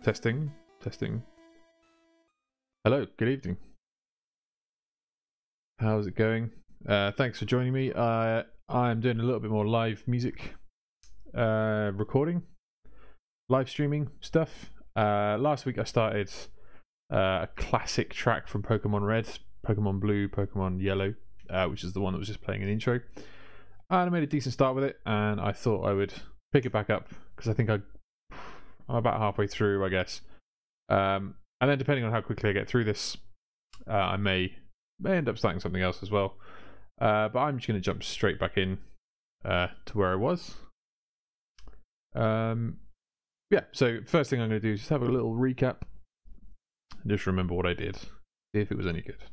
Testing, testing. Hello, good evening. How's it going? Thanks for joining me. I'm doing a little bit more live music recording, live streaming stuff. Last week I started a classic track from Pokemon Red, Pokemon Blue, Pokemon Yellow, which is the one that was just playing an intro. And I made a decent start with it, and I thought I would pick it back up because I think I'm about halfway through, I guess. And then depending on how quickly I get through this, I may end up starting something else as well. But I'm just going to jump straight back in to where I was. Yeah, so first thing I'm going to do is just have a little recap. Just remember what I did. See if it was any good.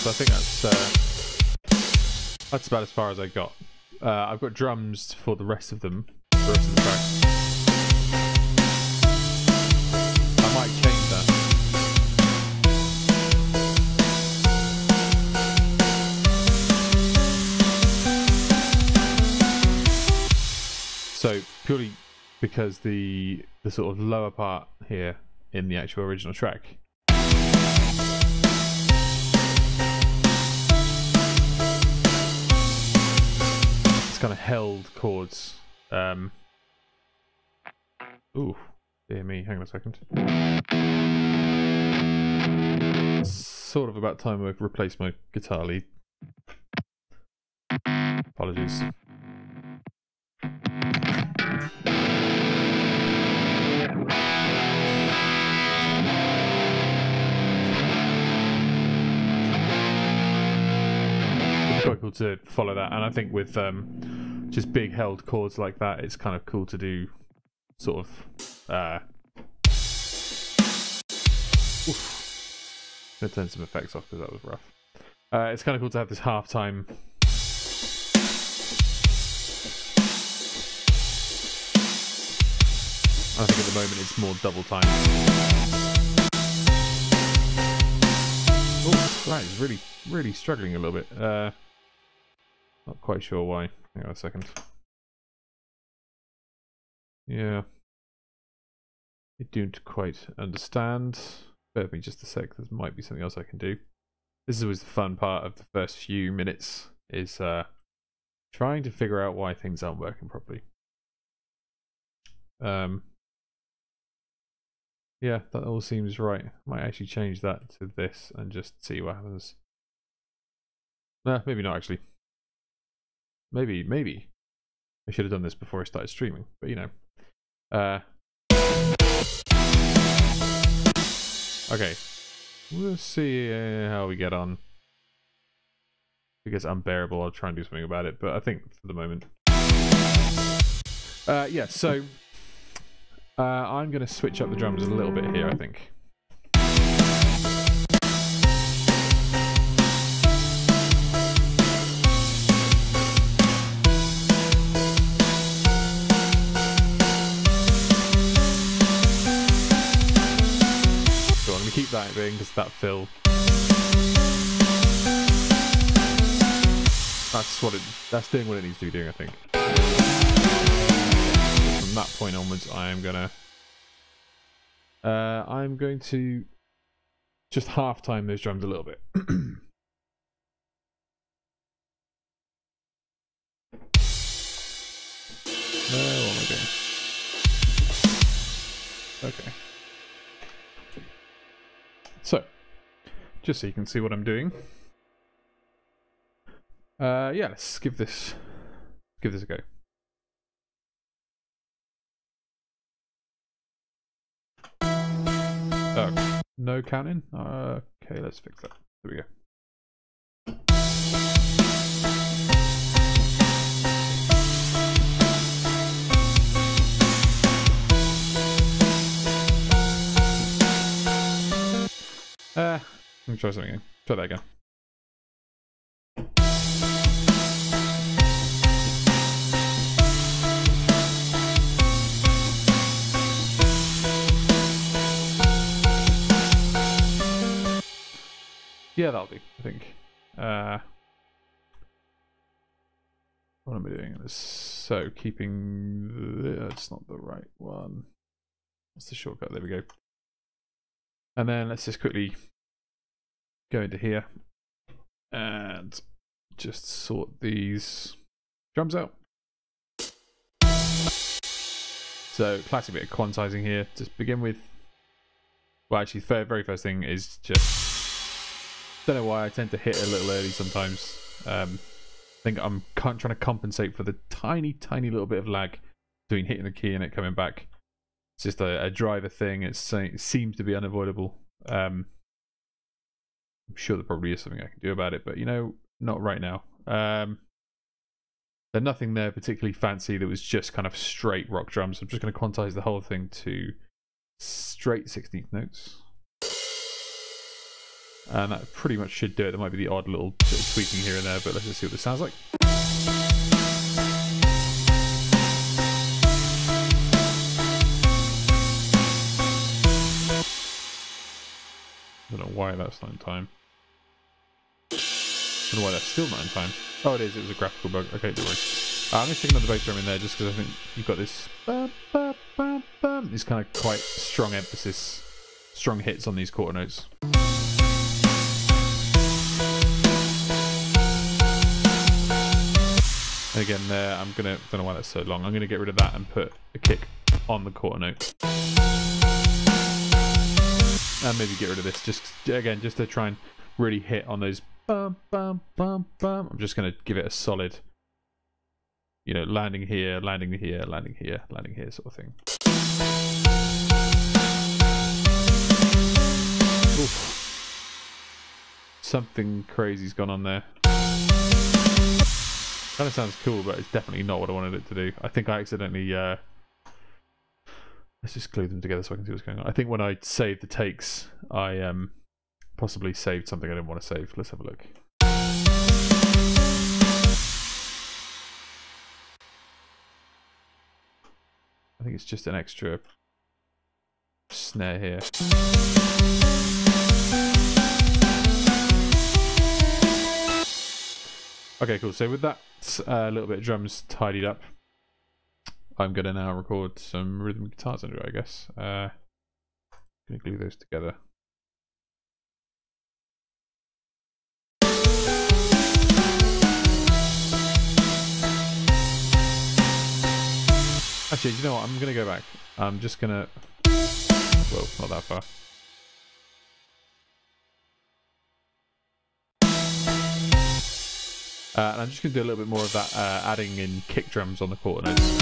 I think that's about as far as I got. I've got drums for the rest of them, the rest of the track. I might change that. So purely because the sort of lower part here in the actual original track, kind of held chords. Ooh, dear me, hang on a second. Sort of about time I've replaced my guitar lead. Apologies. Quite cool to follow that, and I think with just big held chords like that, it's kind of cool to do sort of oof. Gonna turn some effects off because that was rough. It's kind of cool to have this halftime I think at the moment it's more double time. Oh, that is really struggling a little bit. Not quite sure why. Hang on a second. Yeah. I don't quite understand. Bear with me just a sec. There might be something else I can do. This is always the fun part of the first few minutes, is trying to figure out why things aren't working properly. Yeah, that all seems right. Might actually change that to this and just see what happens. Nah, maybe not actually. Maybe. I should have done this before I started streaming, but you know. Okay. We'll see how we get on. If it gets unbearable, I'll try and do something about it, but I think for the moment. Yeah, so I'm going to switch up the drums a little bit here, I think. Keep that in because that fill. That's doing what it needs to be doing, I think. From that point onwards, I'm going to just half time those drums a little bit. just so you can see what I'm doing. Yeah, let's give this a go. Oh, no counting? Okay, let's fix that. There we go. Let me try something again. Try that again. Yeah, that'll do, I think. What am I doing? So, keeping... That's not the right one. What's the shortcut? There we go. And then let's just quickly go into here and just sort these drums out. So, classic bit of quantizing here. Just begin with... Well, actually, the very first thing is just... Don't know why I tend to hit a little early sometimes. I think I'm trying to compensate for the tiny little bit of lag between hitting the key and it coming back. It's just a driver thing. It seems to be unavoidable. I'm sure there probably is something I can do about it, but you know, not right now. There's nothing there particularly fancy. That was just kind of straight rock drums. I'm just going to quantize the whole thing to straight 16th notes. And that pretty much should do it. There might be the odd little bit of tweaking here and there, but let's just see what this sounds like. I don't know why that's not in time. I don't know why that's still not in time. Oh, it is. It was a graphical bug. Okay, don't worry. I'm going to stick another bass drum in there just because I think you've got this... These kind of quite strong emphasis, strong hits on these quarter notes. And again there, don't know why that's so long, I'm gonna get rid of that and put a kick on the quarter note. And maybe get rid of this, just to try and really hit on those bum bum bum bum. I'm just gonna give it a solid, you know, landing here, landing here, landing here, landing here sort of thing. Oof. Something crazy's gone on there. Kind of sounds cool, but it's definitely not what I wanted it to do. I think I accidentally... let's just glue them together so I can see what's going on. I think when I saved the takes, I possibly saved something I didn't want to save. Let's have a look. I think it's just an extra snare here. Okay, cool. So with that little bit of drums tidied up, I'm going to now record some rhythm guitars under it, I guess. Going to glue those together. Actually, you know what? I'm going to go back. I'm just going to... Well, not that far. And I'm just going to do a little bit more of that, adding in kick drums on the quarter notes.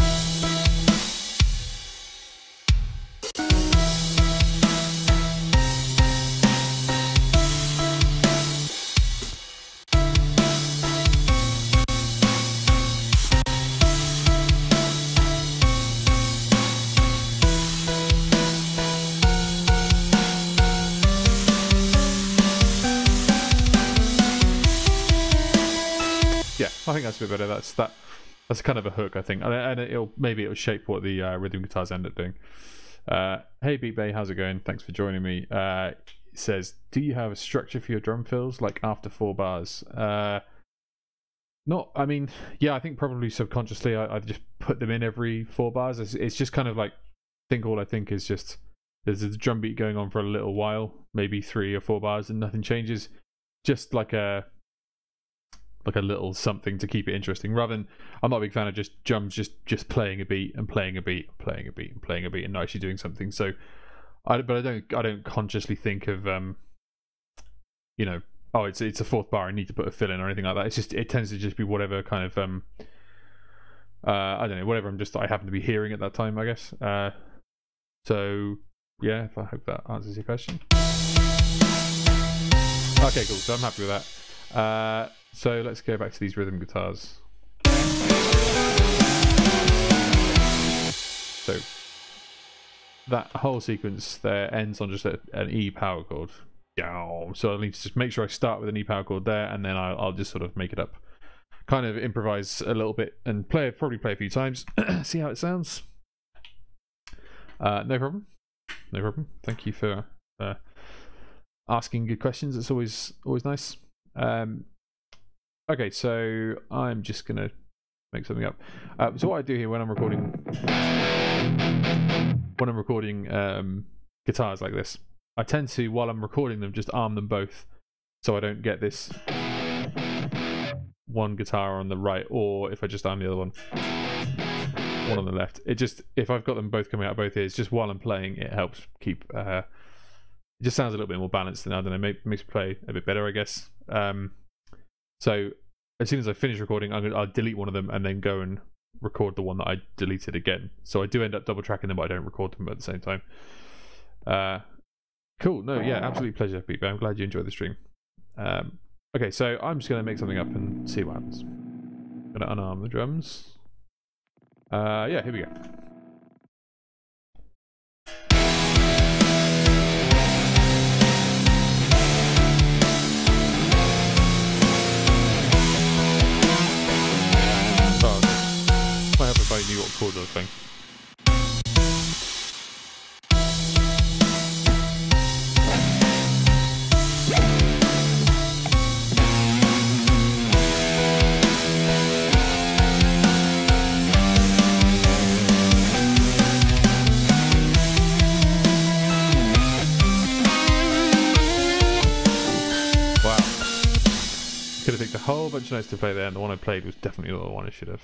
I think that's a bit better. That's kind of a hook, I think, and maybe it'll shape what the rhythm guitars end up doing. Hey Beat Bay, how's it going? Thanks for joining me. It says, do you have a structure for your drum fills, like after 4 bars? Not, I mean, yeah, I think probably subconsciously I just put them in every 4 bars. It's just kind of like, all I think is just there's a drum beat going on for a little while, maybe 3 or 4 bars, and nothing changes. Just like a little something to keep it interesting, rather than, I'm not a big fan of just drums just playing a beat and playing a beat, playing a beat and playing a beat and not actually doing something. So I don't consciously think of you know, oh, it's a fourth bar, I need to put a fill in or anything like that. It's just, it tends to just be whatever kind of I don't know, whatever I happen to be hearing at that time, I guess. So yeah, I hope that answers your question. Okay, cool. So I'm happy with that. So let's go back to these rhythm guitars. So that whole sequence there ends on just an E power chord. So I need to just make sure I start with an E power chord there, and then I'll just sort of make it up. Kind of improvise a little bit and probably play a few times. See how it sounds. No problem. No problem. Thank you for asking good questions. It's always nice. Okay, so I'm just gonna make something up. So what I do here when I'm recording guitars like this, I tend to, while I'm recording them, just arm them both, so I don't get this one guitar on the right, or if I just arm the other one on the left. It just, if I've got them both coming out both ears, just while I'm playing, it helps keep. It just sounds a little bit more balanced, and I don't know, makes me play a bit better, I guess. So as soon as I finish recording, I'll delete one of them and then go and record the one that I deleted again. So I do end up double tracking them, but I don't record them at the same time. Cool. No, yeah, absolute pleasure, Pete. I'm glad you enjoyed the stream. Okay, so I'm just going to make something up and see what happens. I'm going to unarm the drums. Yeah, here we go. Might help if I knew what chords I was playing. Could have picked a whole bunch of notes to play there, and the one I played was definitely not the one I should have.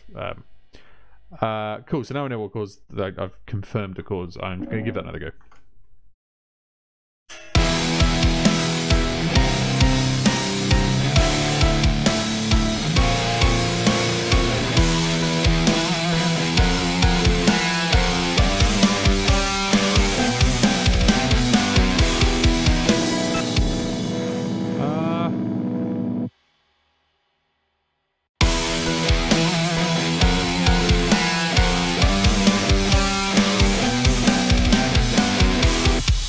Cool, so now I know what chords, I've confirmed the chords. I'm going to give that another go.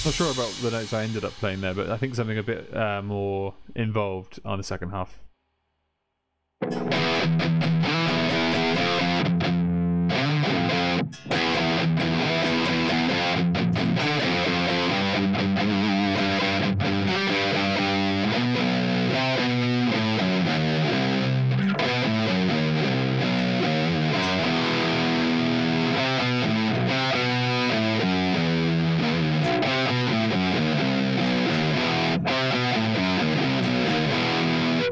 Not sure about the notes I ended up playing there, but I think something a bit more involved on the second half.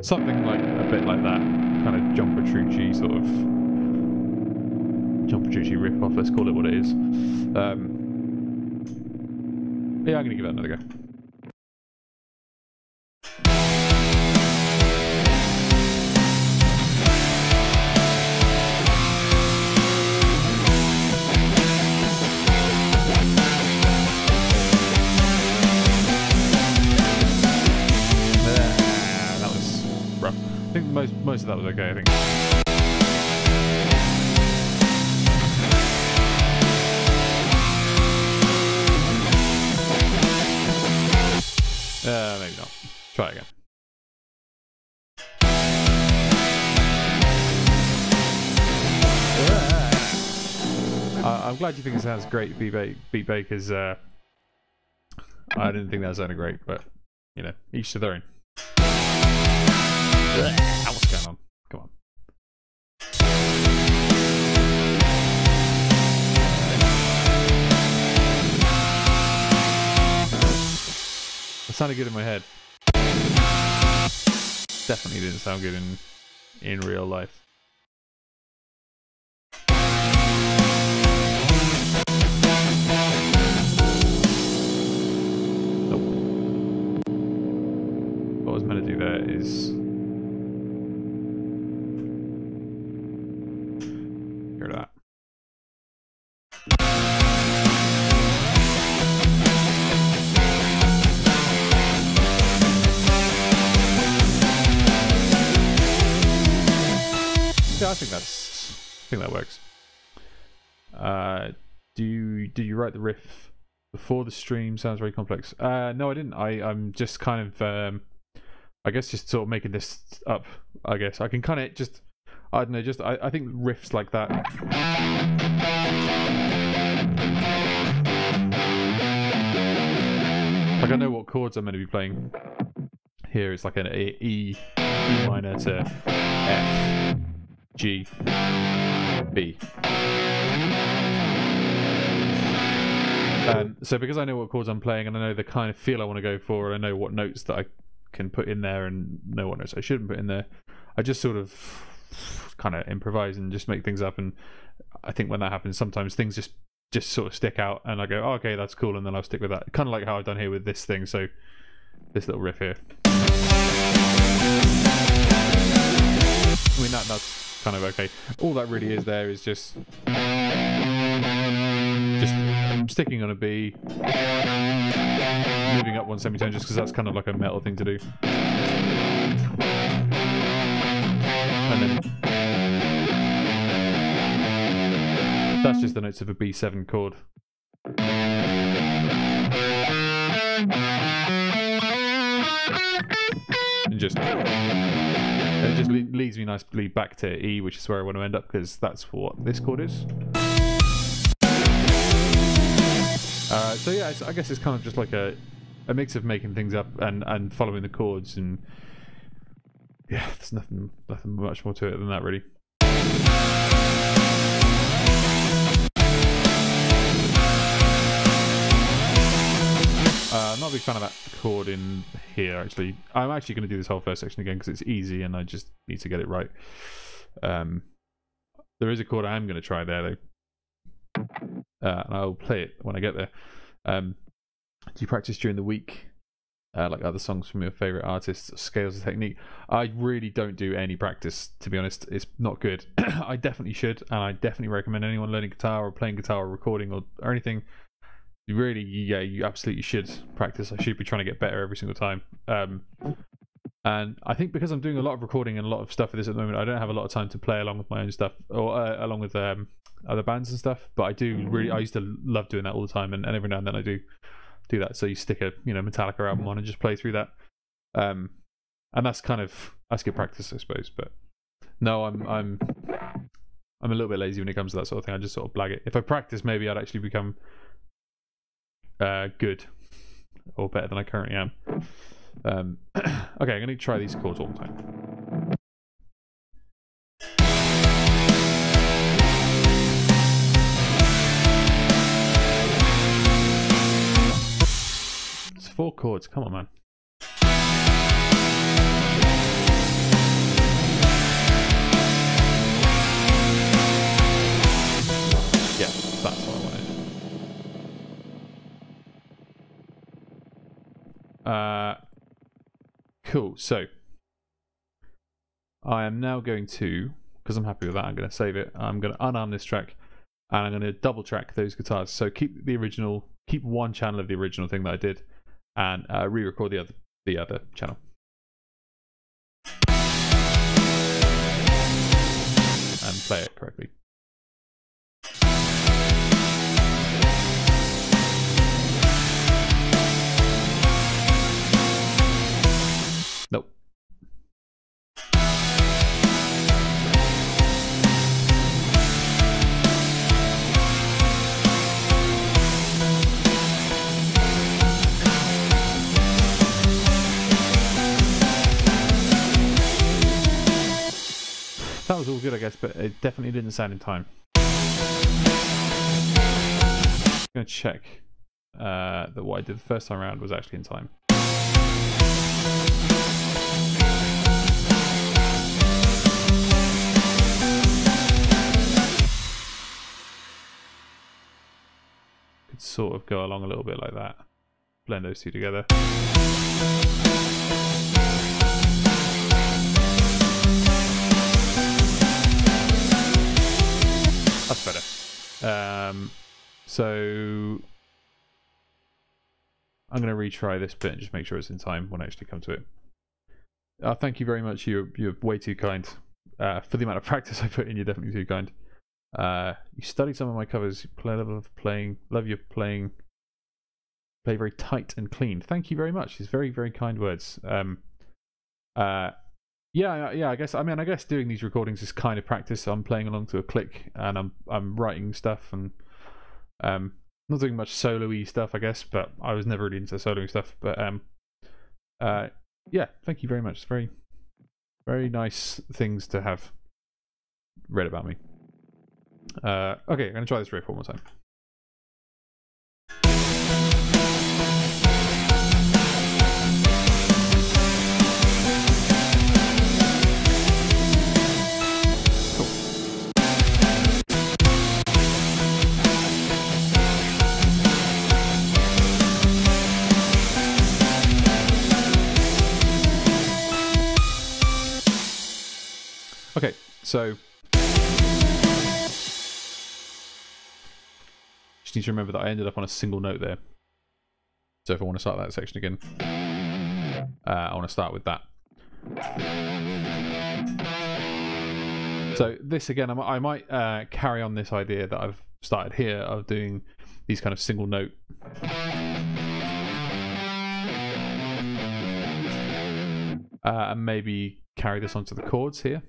Something like a bit like that, kind of John Petrucci sort of riff off. Let's call it what it is. Yeah, I'm gonna give that another go. I think most of that was okay, I think. Maybe not. Try again. I'm glad you think it sounds great, Beat Bakers. I didn't think that sounded great, but you know, each to their own. What's going on? Come on. It sounded good in my head. Definitely didn't sound good in real life. Nope. What was there is... Hear that. Yeah, I think that works. Did you write the riff before the stream? Sounds very complex. No, I didn't. I'm just kind of I guess just sort of making this up. I guess I can kind of just, I don't know, just I think riffs like that. Like I know what chords I'm meant to be playing. Here it's like an E minor to F, G, B. So because I know what chords I'm playing and I know the kind of feel I want to go for, and I know what notes that I can put in there and know what notes I shouldn't put in there, I just sort of kind of improvise and just make things up. And I think when that happens, sometimes things just sort of stick out and I go, oh, okay, that's cool, and then I'll stick with that. Kind of like how I've done here with this thing. So this little riff here, I mean that's kind of okay. All that really is there is just sticking on a B, moving up one semitone, just because that's kind of like a metal thing to do. And then that's just the notes of a B7 chord. And it just leads me nicely back to E, which is where I want to end up, because that's what this chord is. So yeah, I guess it's kind of just like a mix of making things up and following the chords, and yeah, there's nothing much more to it than that, really. I'm not a big fan of that chord in here, actually. I'm actually going to do this whole first section again because it's easy and I just need to get it right. There is a chord I am going to try there, though. And I'll play it when I get there. Do you practice during the week, like other songs from your favourite artists, scales of technique? I really don't do any practice, to be honest. It's not good. I definitely should, and I definitely recommend anyone learning guitar or playing guitar or recording or anything. You really, yeah, you absolutely should practice. I should be trying to get better every single time. And I think because I'm doing a lot of recording and a lot of stuff for this at the moment, I don't have a lot of time to play along with my own stuff or along with other bands and stuff. But I do really, I used to love doing that all the time, and every now and then I do that. So you stick a Metallica album on and just play through that, and that's good practice, I suppose. But no, I'm a little bit lazy when it comes to that sort of thing. I just sort of blag it. If I practice, maybe I'd actually become good or better than I currently am. Okay, I'm going to try these chords all the time. It's 4 chords, come on, man. Yeah, that's what I wanted. Cool, so I am now going to, because I'm happy with that, I'm going to save it. I'm going to unarm this track and I'm going to double track those guitars. So keep the original, keep one channel of the original thing that I did, and re-record the other channel. And play it correctly. Nope. That was all good, I guess, but it definitely didn't sound in time. I'm going to check that what I did the first time around was actually in time. Could sort of go along a little bit like that. Blend those two together. So I'm going to retry this bit and just make sure it's in time when I actually come to it. Thank you very much. You're way too kind. For the amount of practice I put in, you're definitely too kind. You studied some of my covers. Love your playing. Play very tight and clean. Thank you very much. It's very, very kind words. Yeah. I guess doing these recordings is kind of practice. I'm playing along to a click, and I'm writing stuff, and not doing much solo-y stuff, I guess. But I was never really into soloing stuff. But yeah, thank you very much. It's very, very nice things to have read about me. Okay, I'm gonna try this riff one more time. Okay, so just need to remember that I ended up on a single note there. So if I want to start that section again, I want to start with that. So this again, I might carry on this idea that I've started here of doing these kind of single note. And maybe carry this onto the chords here.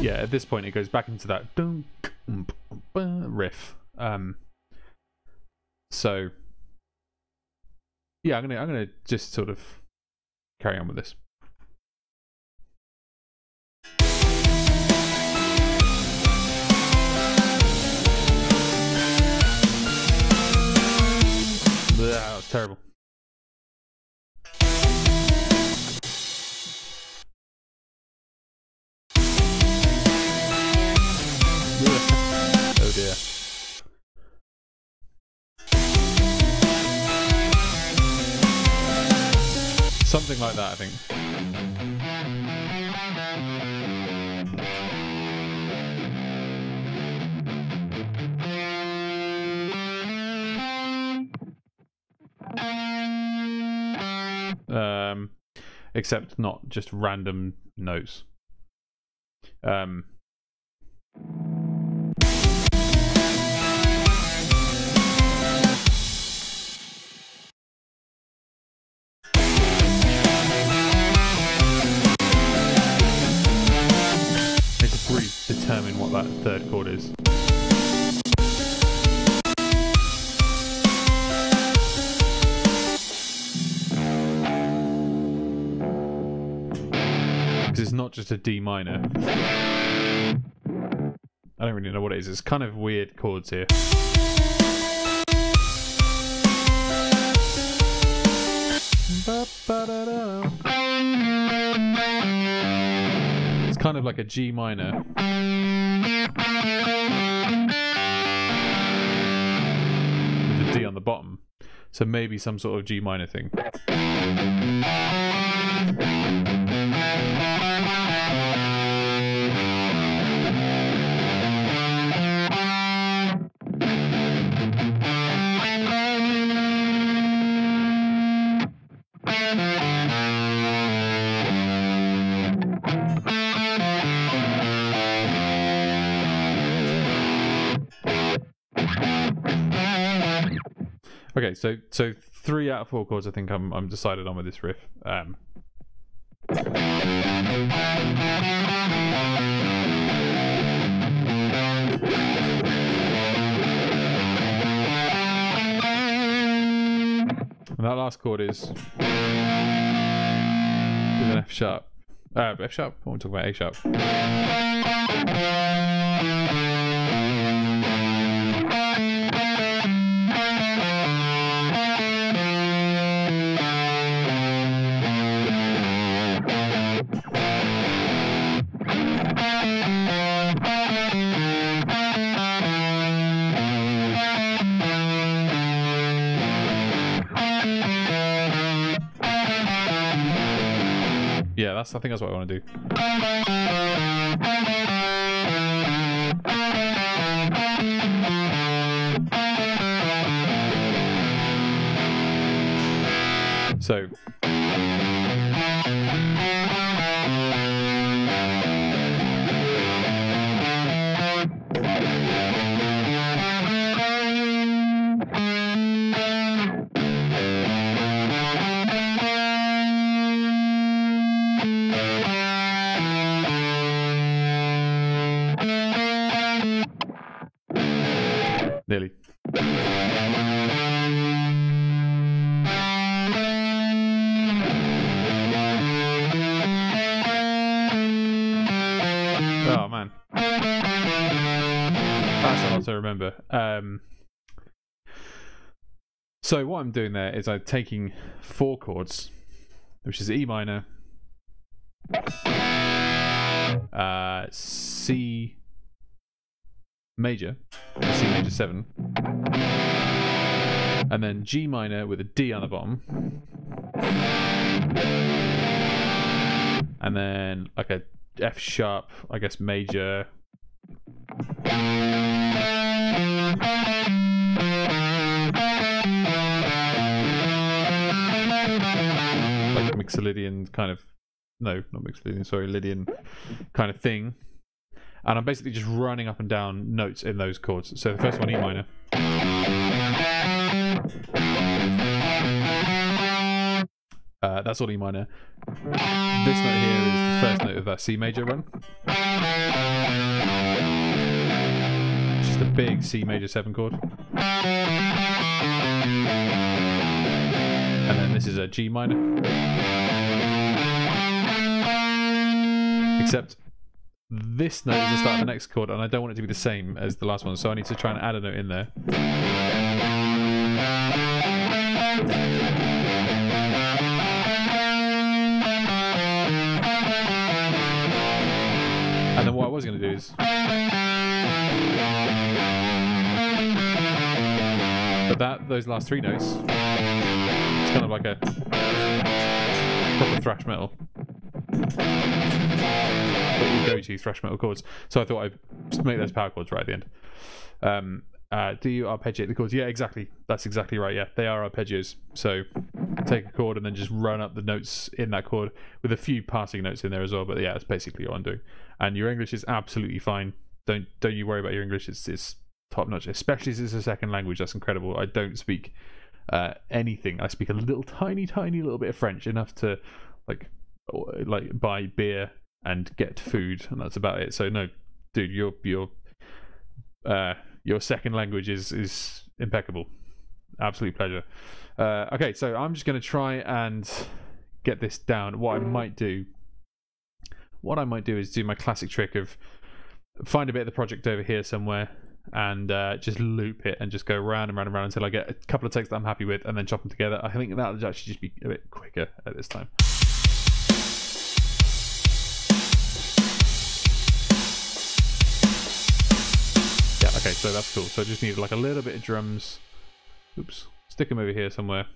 Yeah, at this point it goes back into that riff. So yeah, I'm gonna just sort of carry on with this. That was terrible. Oh dear. Something like that, I think. Except not just random notes. Determine what that third chord is. Because it's not just a D minor. I don't really know what it is. It's kind of weird chords here. It's kind of like a G minor. With the D on the bottom. So maybe some sort of G minor thing. Okay, so 3 out of 4 chords I think I'm decided on with this riff. And that last chord is an F sharp. F sharp? I want to talk about A sharp. yeah, I think that's what I want to do. So nearly. Oh man, that's a lot to remember. So what I'm doing there is I'm taking 4 chords, which is E minor, C major, C major 7, and then G minor with a D on the bottom, and then like a F sharp, I guess major, like Mixolydian kind of, no, not Mixolydian, sorry, Lydian kind of thing. And I'm basically just running up and down notes in those chords. So the first one, E minor. That's all E minor. This note here is the first note of that C major run. Just a big C major 7 chord. And then this is a G minor. Except this note is the start of the next chord, and I don't want it to be the same as the last one, so I need to try and add a note in there. And then what I was going to do is, but those last 3 notes, it's kind of like a proper thrash metal. But you go to thrash metal chords. So I thought I'd make those power chords right at the end. Do you arpeggiate the chords? Yeah, exactly. That's exactly right. Yeah, they are arpeggios. So take a chord and then just run up the notes in that chord with a few passing notes in there as well. But yeah, that's basically what I'm doing. And your English is absolutely fine. Don't you worry about your English. It's top notch, especially as it's a second language. That's incredible. I don't speak anything. I speak a tiny little bit of French, enough to like buy beer and get food, and that's about it. So no, dude, your second language is impeccable. Absolute pleasure. Okay, so I'm just going to try and get this down. What I might do is do my classic trick of find a bit of the project over here somewhere and just loop it and just go round and round and round until I get a couple of takes that I'm happy with, and then chop them together. I think that would actually just be a bit quicker at this time. Okay, so that's cool. So I just need like a little bit of drums. Oops. Stick them over here somewhere.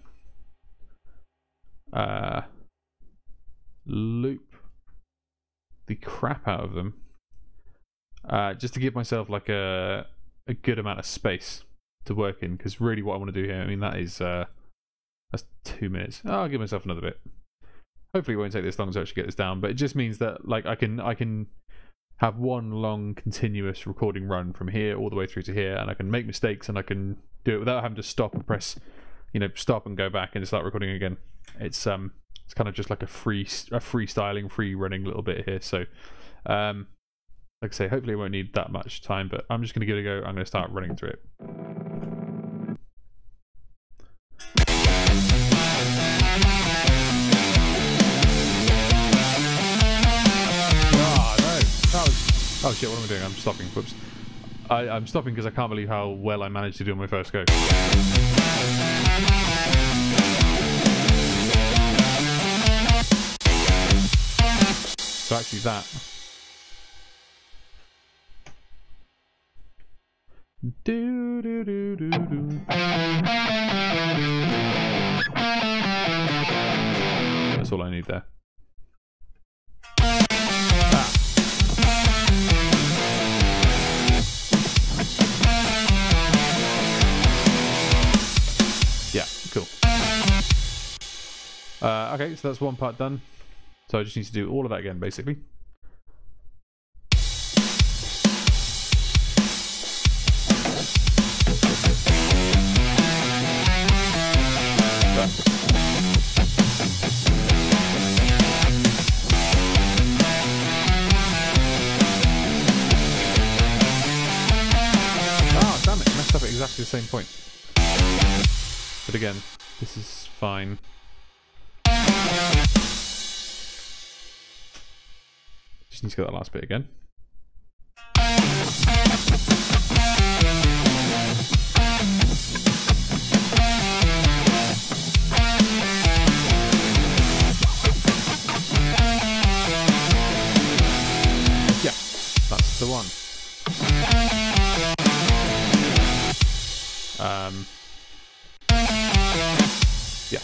Loop the crap out of them. Just to give myself like a good amount of space to work in, because really what I want to do here, I mean, that's 2 minutes. Oh, I'll give myself another bit. Hopefully it won't take this long to actually get this down, but it just means that like I can have one long continuous recording run from here all the way through to here, and I can make mistakes and I can do it without having to stop and press, stop and go back and start recording again. It's kind of just like a freestyling, free running little bit here. So like I say, hopefully it won't need that much time, but I'm just going to give it a go. I'm going to start running through it. Oh shit, what am I doing? I'm stopping. Whoops. I'm stopping because I can't believe how well I managed to do on my first go. So actually that... Do, do, do, do, do. That's all I need there. Okay, so that's one part done. So I just need to do all of that again, basically. Oh, damn it, messed up at exactly the same point. But again, this is fine. Just need to get that last bit again. Yeah, that's the one. Yeah.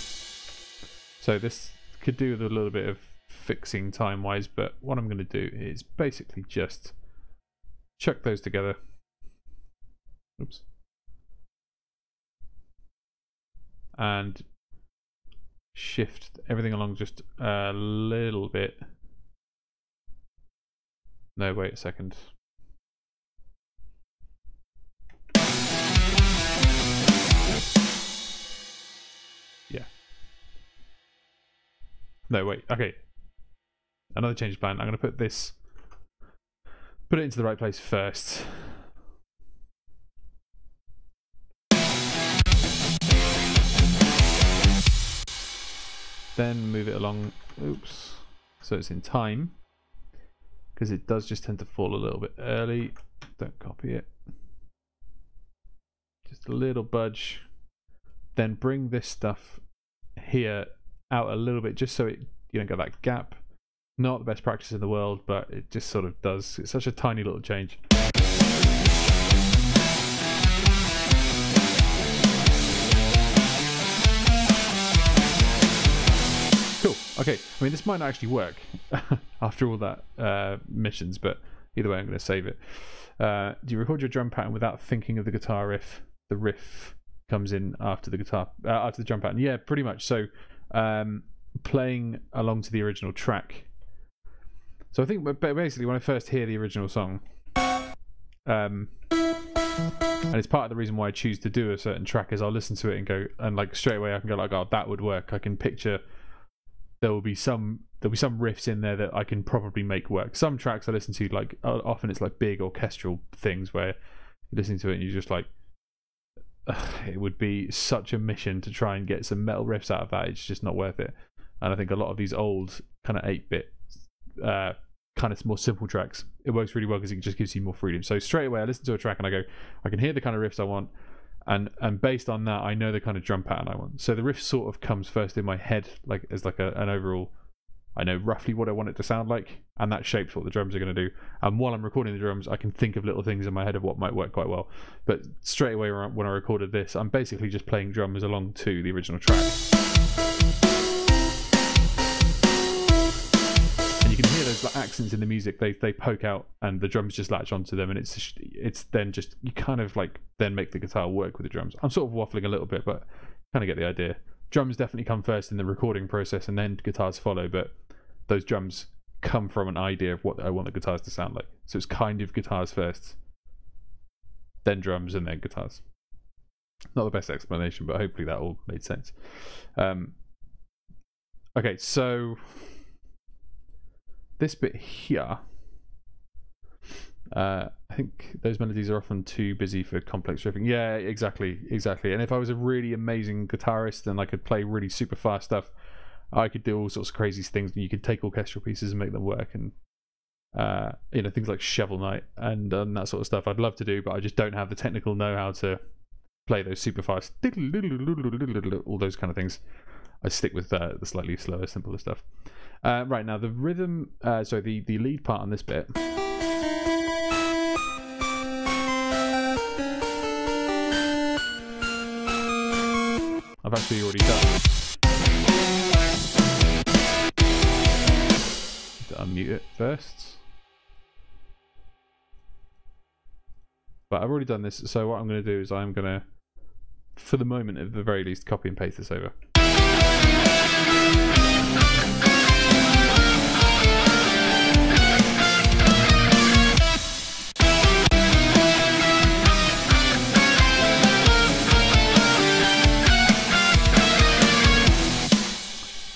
So this could do with a little bit of fixing time-wise, but what I'm going to do is basically just chuck those together. Oops. And shift everything along just a little bit. No, wait a second. Yeah. No, wait. Okay. Another change of plan. I'm going to put it into the right place first. Then move it along. Oops. So it's in time. Because it does just tend to fall a little bit early. Don't copy it. Just a little budge. Then bring this stuff here out a little bit just so you don't get that gap. Not the best practice in the world, but it just sort of does. It's such a tiny little change. Cool. Okay. I mean, this might not actually work after all that missions, but either way, I'm going to save it. Do you record your drum pattern without thinking of the guitar riff? The riff comes in after the guitar, after the drum pattern. Yeah, pretty much. So, playing along to the original track. So I think basically when I first hear the original song, and it's part of the reason why I choose to do a certain track is I'll listen to it and go, and like straight away I can go like, oh, that would work. I can picture there'll be some riffs in there that I can probably make work. Some tracks I listen to, like often it's like big orchestral things where you're listening to it and you're just like, it would be such a mission to try and get some metal riffs out of that. It's just not worth it. And I think a lot of these old kind of 8-bit kind of more simple tracks, it works really well because it just gives you more freedom. So straight away I listen to a track and I go, I can hear the kind of riffs I want, and based on that I know the kind of drum pattern I want. So the riff sort of comes first in my head, like as like an overall, I know roughly what I want it to sound like, and that shapes what the drums are going to do. And while I'm recording the drums, I can think of little things in my head of what might work quite well. But straight away when I recorded this, I'm basically just playing drums along to the original track. You can hear those like accents in the music, they poke out and the drums just latch onto them, and it's then just, you kind of like then make the guitar work with the drums. I'm sort of waffling a little bit, but kind of get the idea. Drums definitely come first in the recording process and then guitars follow, but those drums come from an idea of what I want the guitars to sound like. So it's kind of guitars first, then drums, and then guitars. Not the best explanation, but hopefully that all made sense. Okay, so this bit here, I think those melodies are often too busy for complex riffing. Yeah, exactly. And if I was a really amazing guitarist and I could play really super fast stuff, I could do all sorts of crazy things, and you could take orchestral pieces and make them work, and you know, things like Shovel Knight and that sort of stuff I'd love to do, but I just don't have the technical know-how to play those super fast, all those kind of things. I stick with the slightly slower, simpler stuff. Right, now the rhythm, so the lead part on this bit, I've actually already done. To unmute it first. But I've already done this, so what I'm going to do is I'm going to, for the moment at the very least, copy and paste this over.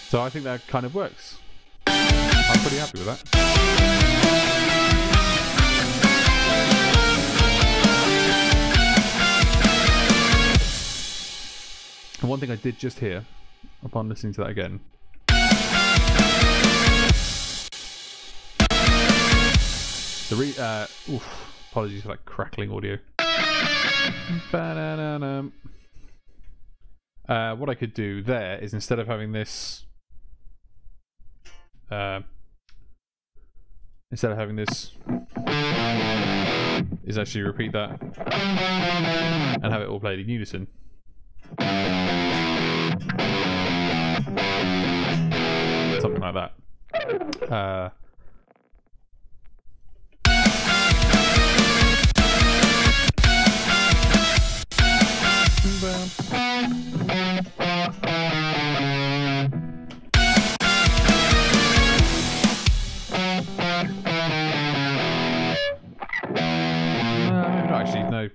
So I think that kind of works. I'm pretty happy with that. And one thing I did just hear, upon listening to that again, apologies for that crackling audio. What I could do there is, instead of having this, is actually repeat that and have it all played in unison. Something like that.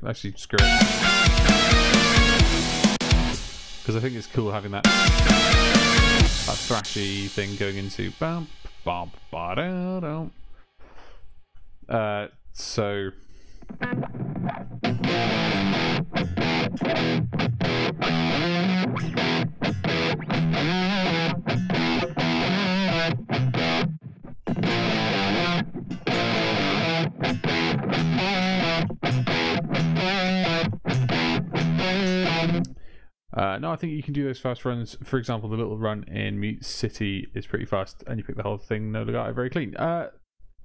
Actually, screw it. Because I think it's cool having that thrashy thing going into bum bum ba da da. So no, I think you can do those fast runs. For example, the little run in Mute City is pretty fast, and you pick the whole thing, no legato, very clean.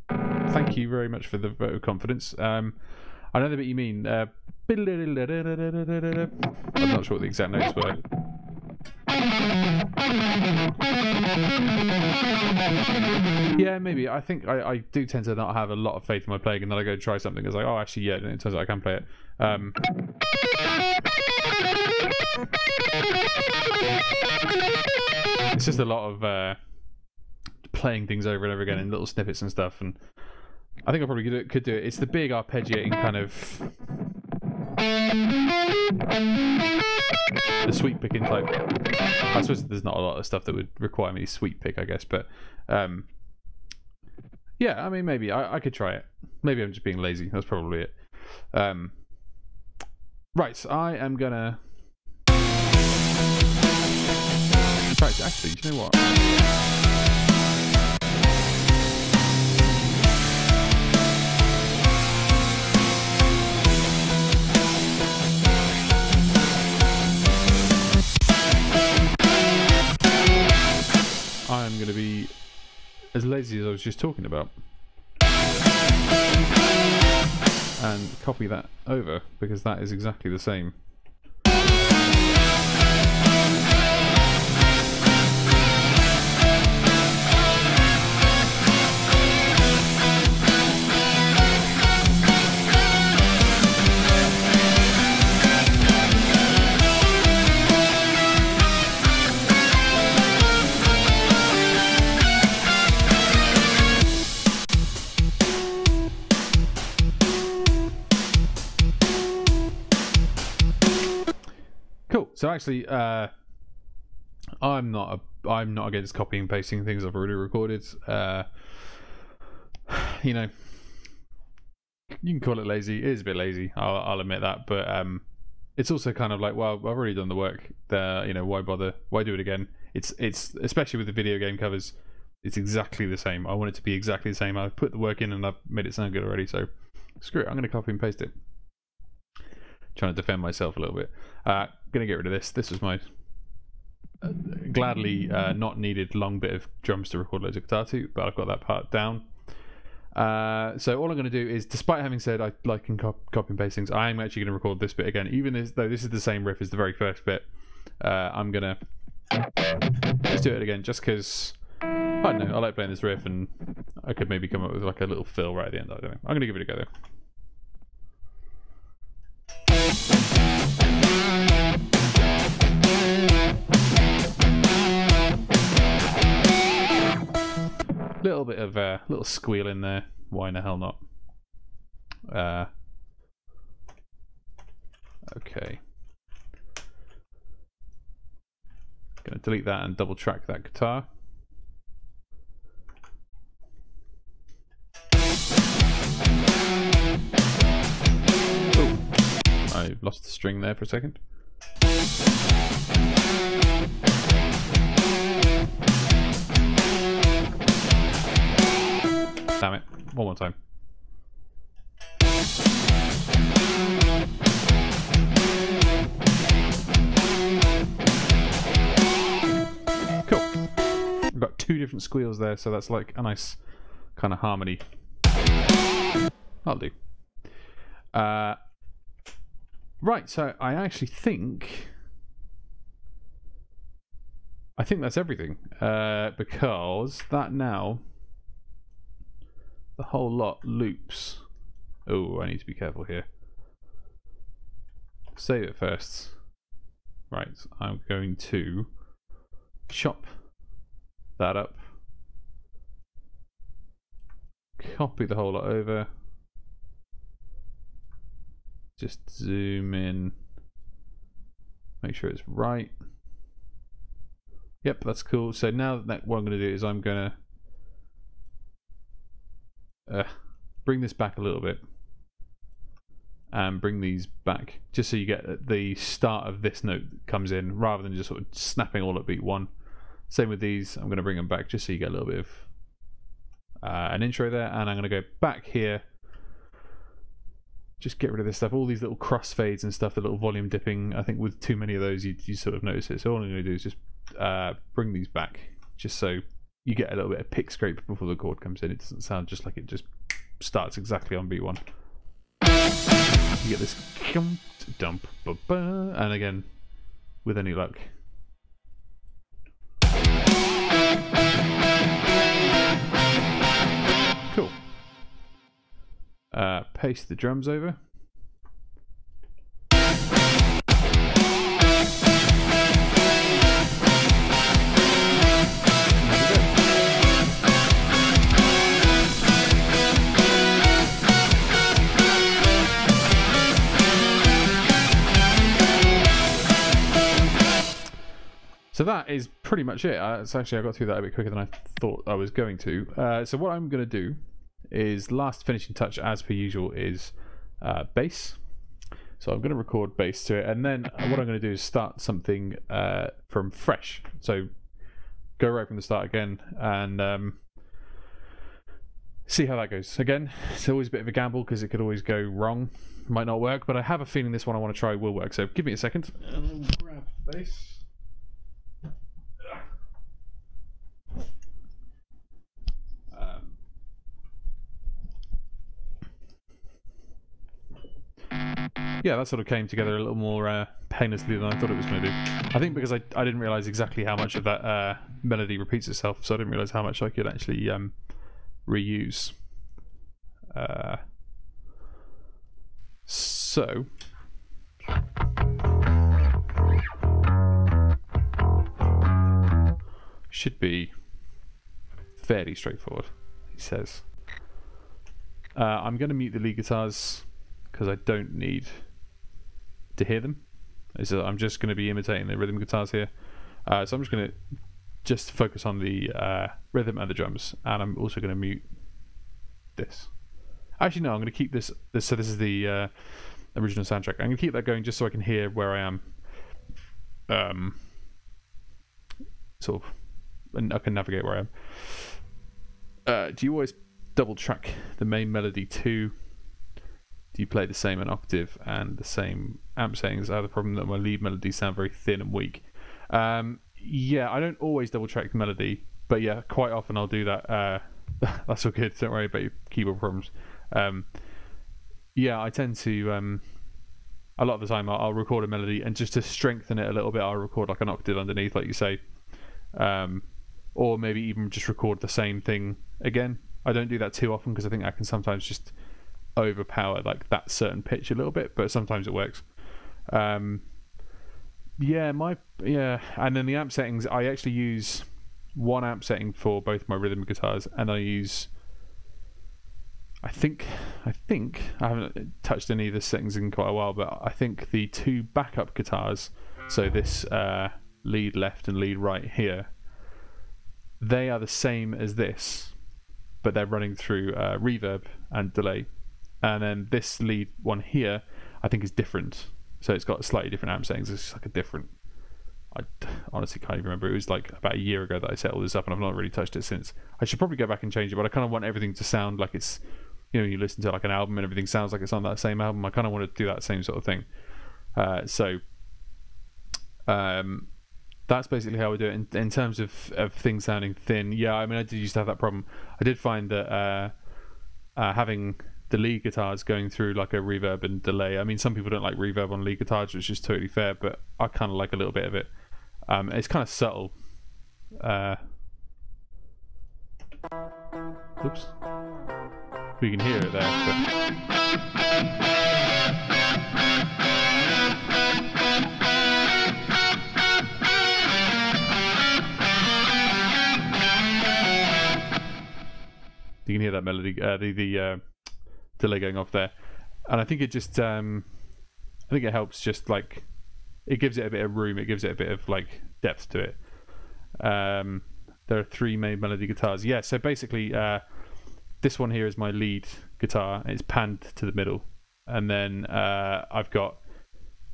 Thank you very much for the vote of confidence. I know the bit you mean. I'm not sure what the exact notes were. Yeah, maybe. I think I do tend to not have a lot of faith in my playing, and then I go try something. It's like, oh, actually, yeah, and it turns out I can play it. It's just a lot of playing things over and over again in little snippets and stuff, and I think I probably could do it. It's the big arpeggiating kind of the sweep picking type. I suppose there's not a lot of stuff that would require me to sweep pick, I guess, but yeah, I mean, maybe I could try it. Maybe I'm just being lazy. That's probably it. Right, I am gonna. Right, actually, do you know what? I'm going to be as lazy as I was just talking about and copy that over, because that is exactly the same. So actually, I'm not against copying and pasting things I've already recorded. You know, you can call it lazy. It is a bit lazy. I'll admit that, but it's also kind of like, well, I've already done the work. You know, why bother? Why do it again? It's especially with the video game covers. It's exactly the same. I want it to be exactly the same. I've put the work in and I've made it sound good already. So screw it. I'm going to copy and paste it. Trying to defend myself a little bit. Gonna get rid of this. This was my gladly not needed long bit of drums to record loads of guitar to, but I've got that part down. So all I'm going to do is, despite having said I like and copy and paste things, I am actually going to record this bit again, even though this is the same riff as the very first bit. I'm gonna just do it again, just because I don't know. I like playing this riff, and I could maybe come up with like a little fill right at the end. I don't know. I'm going to give it a go though. Little bit of little squeal in there. Why in the hell not? Okay. Gonna delete that and double track that guitar. Oh, I lost the string there for a second. Damn it, one more time. Cool. We've got two different squeals there, so that's like a nice kind of harmony. That'll do. Right, so I actually think that's everything, because that now the whole lot loops. Oh, I need to be careful here. Save it first. Right, I'm going to chop that up, copy the whole lot over, just zoom in, make sure it's right. Yep, that's cool. So now that what I'm going to do is I'm going to bring this back a little bit and bring these back just so you get the start of this note that comes in rather than just sort of snapping all at beat one. Same with these, I'm going to bring them back just so you get a little bit of an intro there, and I'm going to go back here, just get rid of this stuff, all these little crossfades and stuff, the little volume dipping. I think with too many of those you sort of notice it, so all I'm going to do is just bring these back just so you get a little bit of pick scrape before the chord comes in. It doesn't sound just like it just starts exactly on beat one. You get this dump, and again, with any luck. Cool. Paste the drums over. So that is pretty much it. It's actually, I got through that a bit quicker than I thought I was going to. So what I'm going to do is, last finishing touch as per usual is bass. So I'm going to record bass to it, and then what I'm going to do is start something from fresh. So go right from the start again and see how that goes. Again, it's always a bit of a gamble because it could always go wrong. Might not work, but I have a feeling this one I want to try will work. So give me a second. And I'll grab bass. Yeah, that sort of came together a little more painlessly than I thought it was going to do. I think because I didn't realise exactly how much of that melody repeats itself, so I didn't realise how much I could actually reuse. So should be fairly straightforward, he says. I'm going to mute the lead guitars because I don't need to hear them. So I'm just going to be imitating the rhythm guitars here. So I'm just going to focus on the rhythm and the drums, and I'm also going to mute this. Actually, no, I'm going to keep this. So this is the original soundtrack. I'm going to keep that going just so I can hear where I am. Sort of, and I can navigate where I am. Do you always double track the main melody too? Do you play the same an octave and the same amp settings? I have the problem that my lead melodies sound very thin and weak. Yeah, I don't always double track the melody, but yeah, quite often I'll do that. That's all good. Don't worry about your keyboard problems. Yeah, I tend to a lot of the time I'll record a melody, and just to strengthen it a little bit, I'll record like an octave underneath, like you say, or maybe even just record the same thing again. I don't do that too often because I think I can sometimes just overpower like that certain pitch a little bit, but sometimes it works. Yeah, and then the amp settings, I actually use one amp setting for both my rhythm guitars, and I use, I think I haven't touched any of the settings in quite a while, but I think the two backup guitars, so this lead left and lead right here, they are the same as this, but they're running through reverb and delay. And then this lead one here, I think, is different. So it's got slightly different amp settings. It's like a different... I honestly can't even remember. It was like about a year ago that I set all this up, and I've not really touched it since. I should probably go back and change it, but I kind of want everything to sound like it's... You know, you listen to like an album and everything sounds like it's on that same album. I kind of want to do that same sort of thing. That's basically how we do it. In terms of things sounding thin, yeah, I mean, I did used to have that problem. I did find that having the lead guitars going through like a reverb and delay, I mean, some people don't like reverb on lead guitars, which is totally fair, but I kind of like a little bit of it. It's kind of subtle. Oops. We can hear it there. You can hear that melody, the delay going off there, and I think it just, I think it helps. Just like it gives it a bit of room, it gives it a bit of like depth to it. There are 3 main melody guitars. Yeah, so basically, this one here is my lead guitar. It's panned to the middle, and then I've got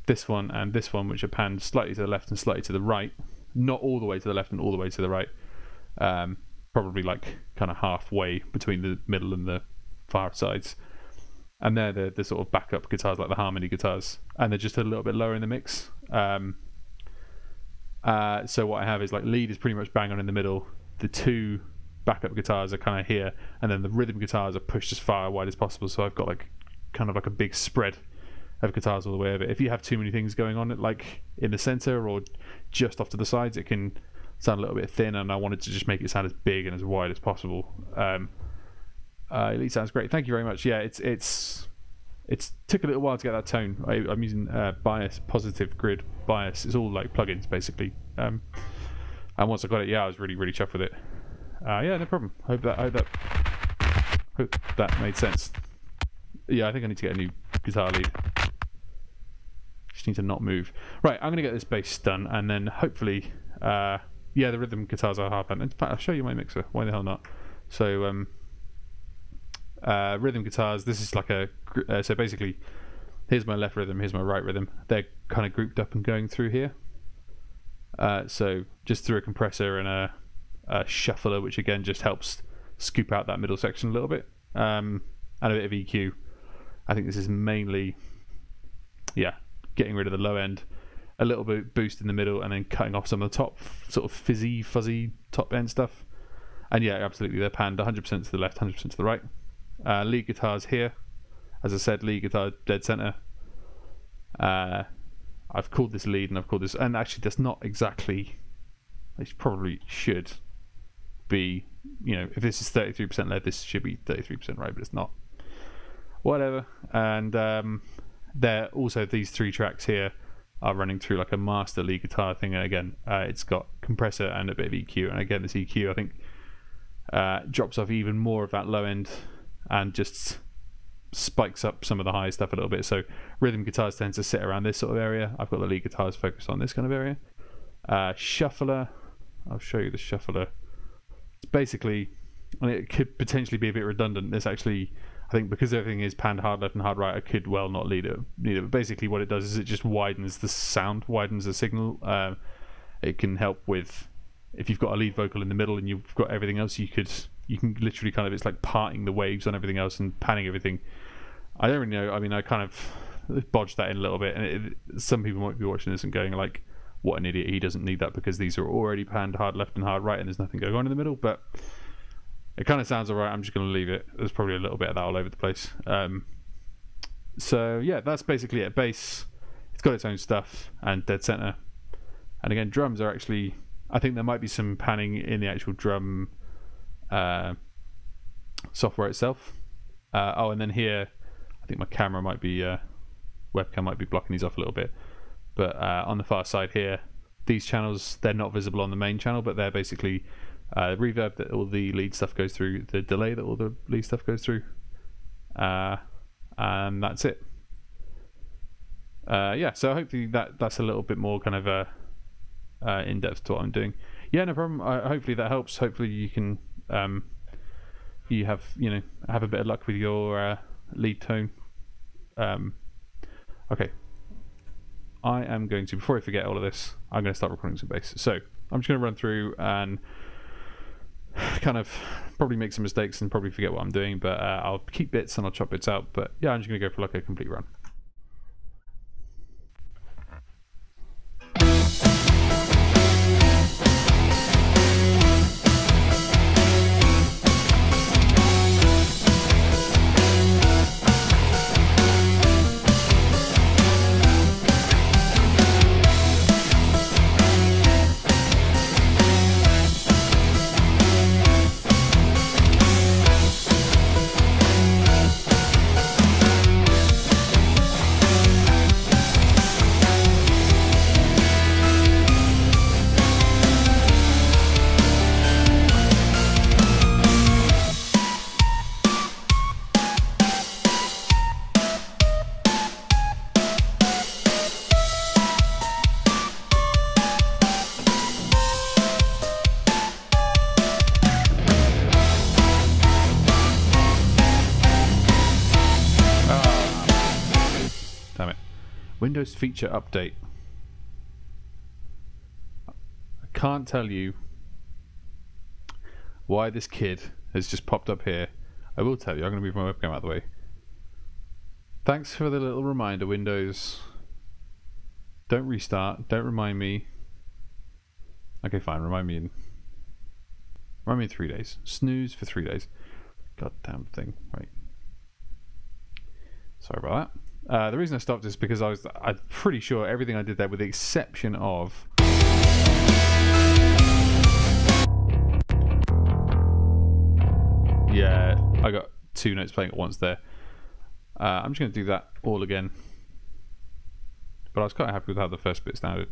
this one and this one, which are panned slightly to the left and slightly to the right. Not all the way to the left and all the way to the right. Probably like kind of halfway between the middle and the far sides. And they're the sort of backup guitars, like the harmony guitars, and they're just a little bit lower in the mix. So what I have is like lead is pretty much bang on in the middle. The 2 backup guitars are kind of here, and then the rhythm guitars are pushed as far wide as possible. So I've got like kind of like a big spread of guitars all the way over. If you have too many things going on, like in the center or just off to the sides, it can sound a little bit thin, and I wanted to just make it sound as big and as wide as possible. It sounds great. Thank you very much. Yeah, it's took a little while to get that tone. I'm using bias, positive grid bias. It's all like plugins basically. And once I got it, yeah, I was really chuffed with it. Yeah, no problem. Hope that made sense. Yeah, I think I need to get a new guitar lead. Just need to not move. Right, I'm gonna get this bass done, and then hopefully, yeah, the rhythm guitars are hard. In fact, I'll show you my mixer. Why the hell not? So, rhythm guitars. This is like a so basically, here's my left rhythm, here's my right rhythm. They're kind of grouped up and going through here. So just through a compressor and a shuffler, which again just helps scoop out that middle section a little bit, and a bit of EQ. I think this is mainly, yeah, getting rid of the low end, a little bit boost in the middle, and then cutting off some of the top sort of fuzzy top end stuff. And yeah, absolutely, they're panned 100% to the left, 100% to the right. Lead guitars here, as I said, lead guitar dead center. I've called this lead, and I've called this, and actually that's not exactly, it probably should be, you know, if this is 33% lead, this should be 33% right, but it's not. Whatever. And there also, these 3 tracks here are running through like a master lead guitar thing, and again, it's got compressor and a bit of EQ, and again, this EQ I think drops off even more of that low end and just spikes up some of the high stuff a little bit. So rhythm guitars tend to sit around this sort of area. I've got the lead guitars focused on this kind of area. Shuffler, I'll show you the shuffler. It's basically, and it could potentially be a bit redundant. There's actually, I think because everything is panned hard left and hard right, I could well not need it. But basically what it does is it just widens the sound, widens the signal. It can help with, if you've got a lead vocal in the middle and you've got everything else, you can literally kind of, it's like parting the waves on everything else and panning everything. I don't really know. I mean, I kind of bodged that in a little bit, and some people might be watching this and going like, what an idiot, he doesn't need that because these are already panned hard left and hard right and there's nothing going on in the middle. But it kind of sounds alright. I'm just going to leave it. There's probably a little bit of that all over the place. So yeah, that's basically it. Bass, it's got its own stuff, and dead center. And again, drums are actually, I think there might be some panning in the actual drum software itself. Oh, and then here, I think my camera might be, webcam might be blocking these off a little bit. But on the far side here, these channels, they're not visible on the main channel, but they're basically the reverb that all the lead stuff goes through, the delay that all the lead stuff goes through, and that's it. Yeah, so hopefully that's a little bit more kind of in depth to what I'm doing. Yeah, no problem. Hopefully that helps. Hopefully you can you have have a bit of luck with your lead tone. Okay, I am going to, before I forget all of this, I'm going to start recording some bass. So I'm just going to run through and kind of probably make some mistakes and probably forget what I'm doing, but I'll keep bits and I'll chop bits out. But yeah, I'm just going to go for like a complete run. Windows feature update. I can't tell you why this kid has just popped up here. I will tell you. I'm going to move my webcam out of the way. Thanks for the little reminder, Windows. Don't restart. Don't remind me. Okay, fine. Remind me in 3 days. Snooze for 3 days. Goddamn thing. Right. Sorry about that. The reason I stopped is because I'm pretty sure everything I did there, with the exception of yeah, I got 2 notes playing at once there. I'm just going to do that all again, but I was quite happy with how the first bit sounded.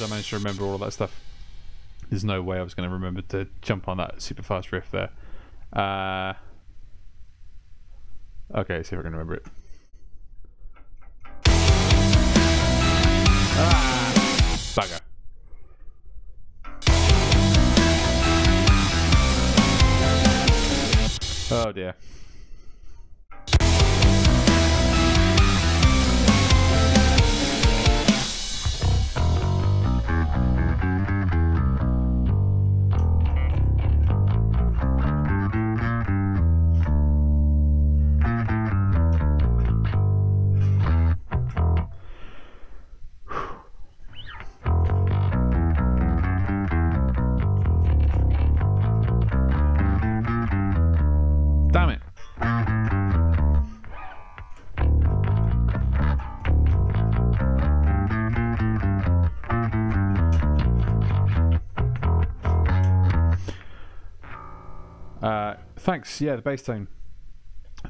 I managed to remember all of that stuff. There's no way I was going to remember to jump on that super fast riff there. Okay, let's see if I can remember it. Bugger. Oh dear. Damn it. Thanks. Yeah, the bass tone.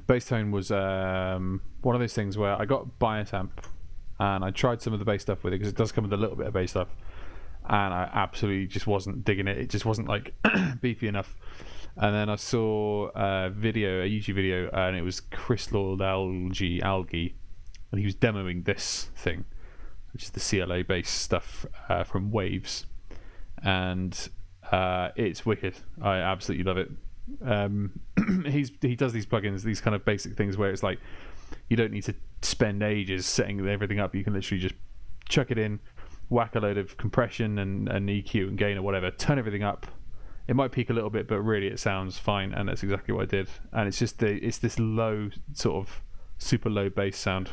Bass tone was one of those things where I got bias amp and I tried some of the bass stuff with it because it does come with a little bit of bass stuff, and I absolutely just wasn't digging it. It just wasn't like beefy enough. And then I saw a YouTube video, and it was Chris Lord Algae, and he was demoing this thing, which is the CLA bass stuff from Waves, and it's wicked. I absolutely love it. He does these plugins, these kind of basic things where it's like you don't need to spend ages setting everything up. You can literally just chuck it in, whack a load of compression and EQ and gain or whatever, turn everything up, It might peak a little bit, but really it sounds fine, and that's exactly what I did. And it's just it's this low, sort of super low bass sound.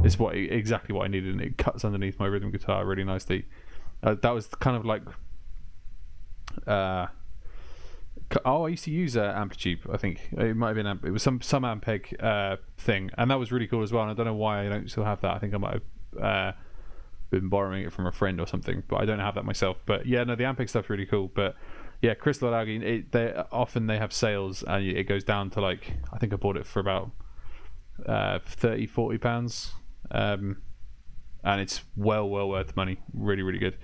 It's exactly what I needed, and it cuts underneath my rhythm guitar really nicely. That was kind of like I used to use Amplitude. I think it might have been it was some Ampeg thing, and that was really cool as well. And I don't know why I don't still have that. I think I might have been borrowing it from a friend or something, but I don't have that myself. But yeah, no, the Ampeg stuff's really cool. But yeah, Crystal Algae, they often have sales, and it goes down to like, I think I bought it for about £30-40, and it's well worth the money. Really, really good.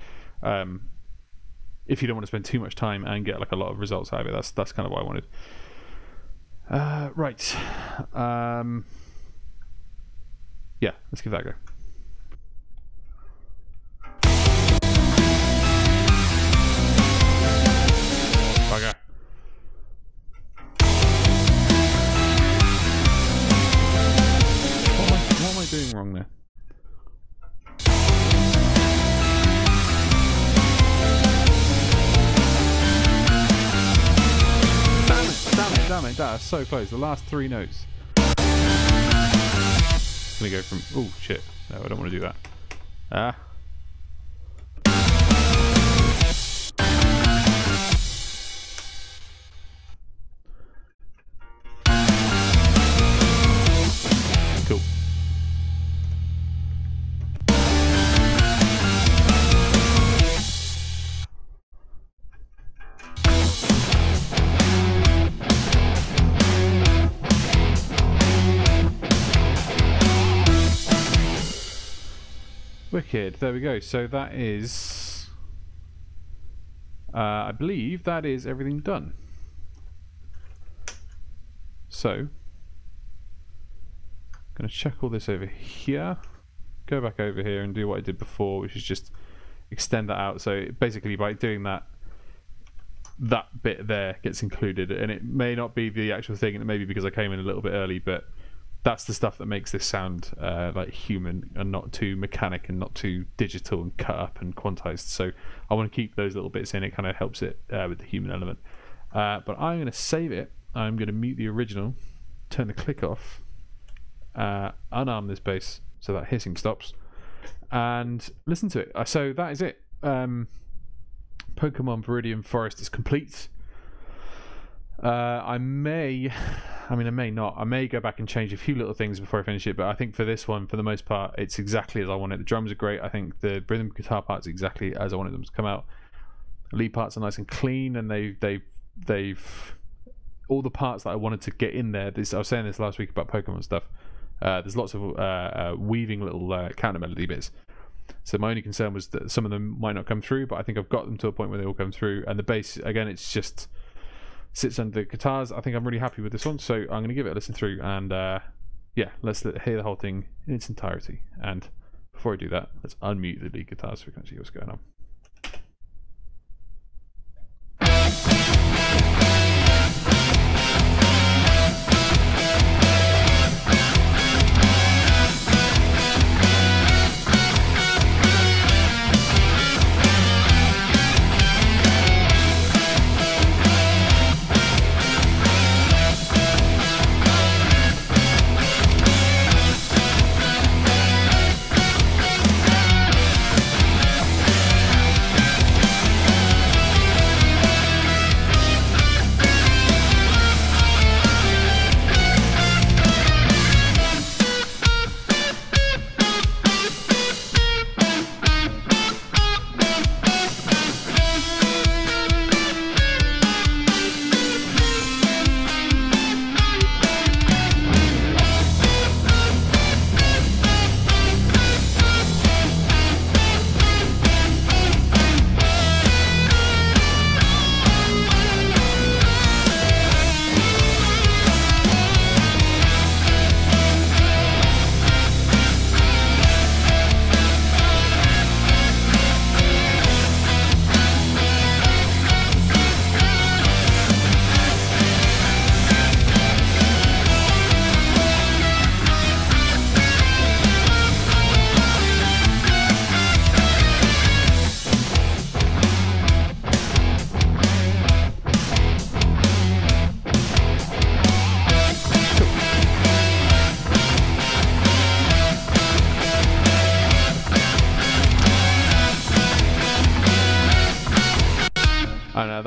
If you don't want to spend too much time and get like a lot of results out of it, that's kind of what I wanted. Right. Yeah, let's give that a go. Okay. What am I doing wrong there? Damn it, that is so close. The last 3 notes. Gonna go from, oh shit, no, I don't want to do that. Cool. Wicked, there we go. So that is, I believe that is everything done. So, I'm going to check all this over here, go back over here and do what I did before, which is just extend that out. So basically by doing that, that bit there gets included, and it may not be the actual thing, and it may be because I came in a little bit early, but that's the stuff that makes this sound like human and not too mechanic and not too digital and cut up and quantized. So I want to keep those little bits in. It kind of helps it with the human element. But I'm going to save it. I'm going to mute the original, turn the click off, unarm this bass so that hissing stops, and listen to it. So that is it. Pokemon Viridian Forest is complete. I may not. I may go back and change a few little things before I finish it, but I think for this one, for the most part, it's exactly as I want it. The drums are great. I think the rhythm guitar parts are exactly as I wanted them to come out. The lead parts are nice and clean, and they've all the parts that I wanted to get in there. I was saying this last week about Pokemon stuff. There's lots of weaving little counter melody bits. So my only concern was that some of them might not come through, but I think I've got them to a point where they all come through. And the bass, again, it's just sits under the guitars. I think I'm really happy with this one, so I'm going to give it a listen through, and yeah, let's hear the whole thing in its entirety. And before I do that, let's unmute the lead guitar so we can see what's going on.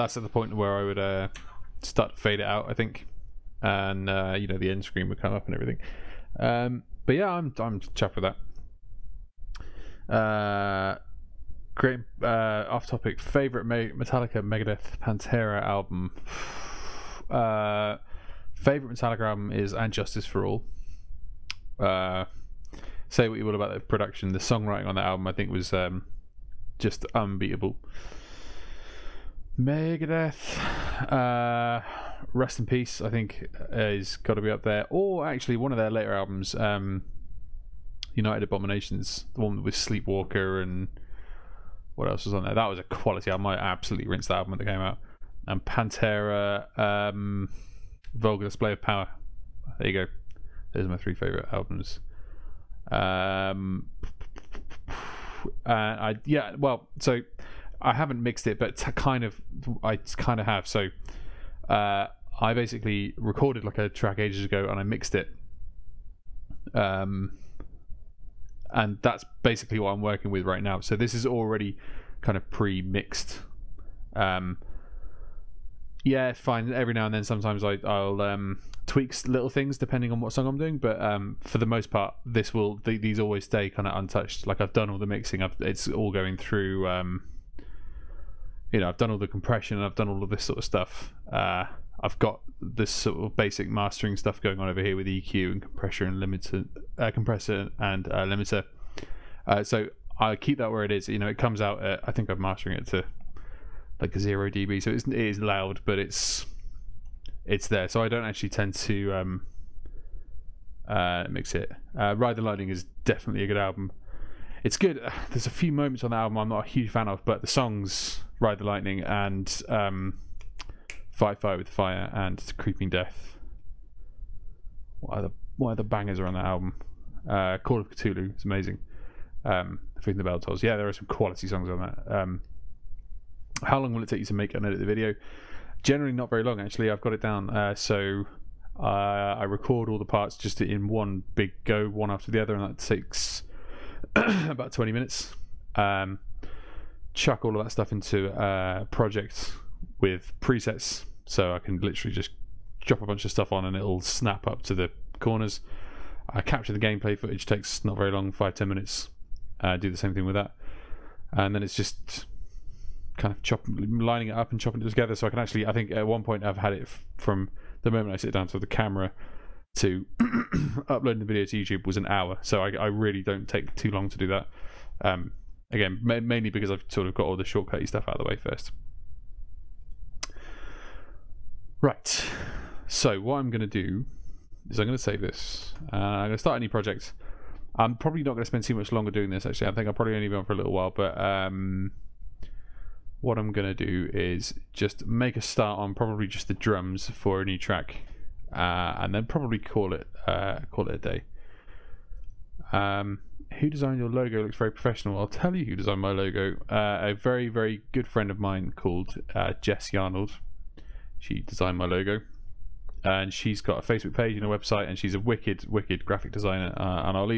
that's at the point where I would start to fade it out, I think, and you know, the end screen would come up and everything. But yeah, I'm chuffed with that. Great. Off topic. Favorite Metallica, Megadeth, Pantera album. Favorite Metallica album is "And Justice for All." Say what you will about the production, the songwriting on that album, I think, was just unbeatable. Megadeth, Rest in Peace, I think, is got to be up there. Or actually, one of their later albums, United Abominations, the one with Sleepwalker and what else was on there. That was a quality album. I absolutely rinsed that album when it came out. And Pantera, Vulgar Display of Power. There you go. Those are my 3 favorite albums. So I haven't mixed it, but I kind of have. So I basically recorded like a track ages ago, and I mixed it. And that's basically what I'm working with right now. So this is already kind of pre-mixed. Yeah, fine. Every now and then, sometimes I'll tweak little things depending on what song I'm doing. But for the most part, these always stay kind of untouched. Like, I've done all the mixing. It's all going through. You know, I've done all the compression. I've done all of this sort of stuff. I've got this sort of basic mastering stuff going on over here with EQ and compressor and compressor and limiter. So I keep that where it is. You know, it comes out at, I think I'm mastering it to like 0 dB, so it is loud, but it's there. So I don't actually tend to mix it. Ride the Lightning is definitely a good album. It's good. There's a few moments on the album I'm not a huge fan of, but the songs Ride the Lightning and Fight Fire with Fire and Creeping Death. What other bangers are on that album? Call of Cthulhu is amazing. Freaking the Bell Tolls. Yeah, there are some quality songs on that. How long will it take you to make and edit the video? Generally not very long, actually. I've got it down. So I record all the parts just in one big go, one after the other, and that takes about 20 minutes. Chuck all of that stuff into a project with presets, so I can literally just drop a bunch of stuff on and it'll snap up to the corners. I capture the gameplay footage, takes not very long, 5-10 minutes. Do the same thing with that, and then it's just kind of lining it up and chopping it together. So I can actually, I think at one point I've had it from the moment I sit down to the camera to uploading the video to YouTube was an hour. So I really don't take too long to do that. Again, mainly because I've sort of got all the shortcutty stuff out of the way first. Right, so what I'm going to do is I'm going to save this. I'm going to start a new project. I'm probably not going to spend too much longer doing this, actually. I think I'll probably only be on for a little while, but what I'm going to do is just make a start on probably just the drums for a new track, and then probably call it a day. Who designed your logo? Looks very professional. I'll tell you who designed my logo. A very, very good friend of mine called Jess Yarnold. She designed my logo, and she's got a Facebook page and a website, and she's a wicked graphic designer. And I'll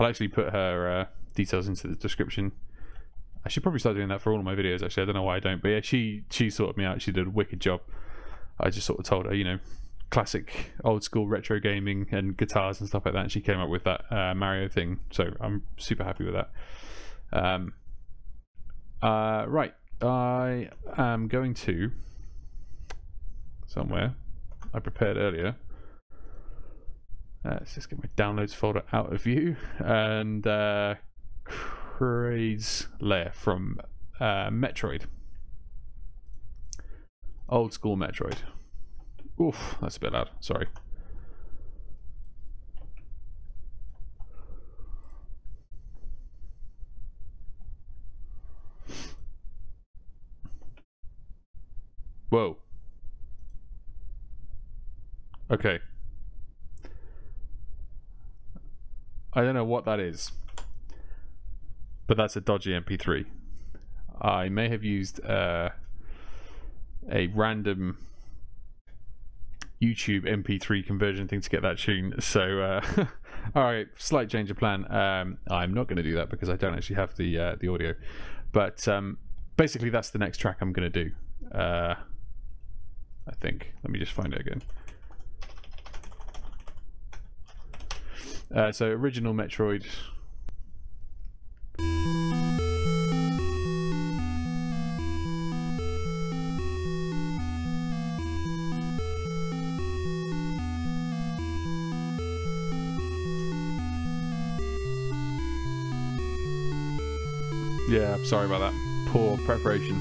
actually put her details into the description. I should probably start doing that for all of my videos, actually. I don't know why I don't, but yeah, she sorted me out. She did a wicked job. I just sort of told her, you know, classic old school retro gaming and guitars and stuff like that, and she came up with that Mario thing, so I'm super happy with that. Right, I am going to somewhere I prepared earlier. Let's just get my downloads folder out of view, and Craze Lair from Metroid, old school Metroid. Oof, that's a bit loud, sorry. Whoa. Okay. I don't know what that is, but that's a dodgy MP3. I may have used a random YouTube MP3 conversion thing to get that tune. So, alright, slight change of plan. I'm not going to do that because I don't actually have the audio. But basically, that's the next track I'm going to do. I think. Let me just find it again. So original Metroid. Yeah, I'm sorry about that. Poor preparation.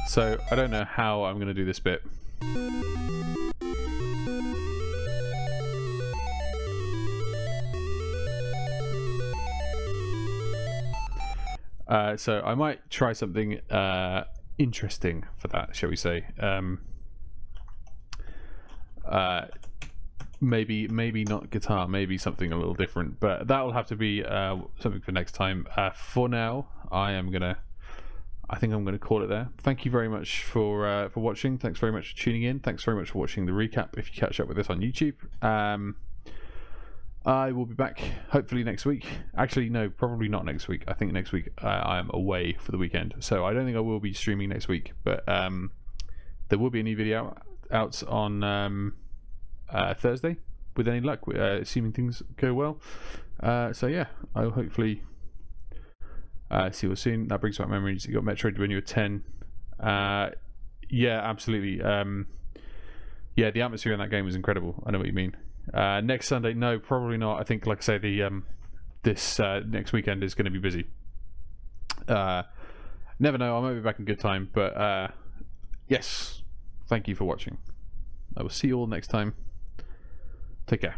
So, I don't know how I'm going to do this bit. So I might try something interesting for that, shall we say? Maybe not guitar, maybe something a little different, but that will have to be something for next time. For now, I think I'm gonna call it there. Thank you very much for watching. Thanks very much for tuning in. Thanks very much for watching the recap. If you catch up with us on YouTube. I will be back hopefully next week. Actually, no, probably not next week. I think next week I am away for the weekend, so I don't think I will be streaming next week. But there will be a new video out on Thursday, with any luck, assuming things go well. So yeah, I'll hopefully see you soon. That brings back memories. You got Metroid when you were 10. Yeah, absolutely. Yeah, the atmosphere in that game was incredible. I know what you mean. Next Sunday, no, probably not. I think, like I say, the this next weekend is going to be busy. Never know. I might be back in good time, but yes, thank you for watching. I will see you all next time. Take care.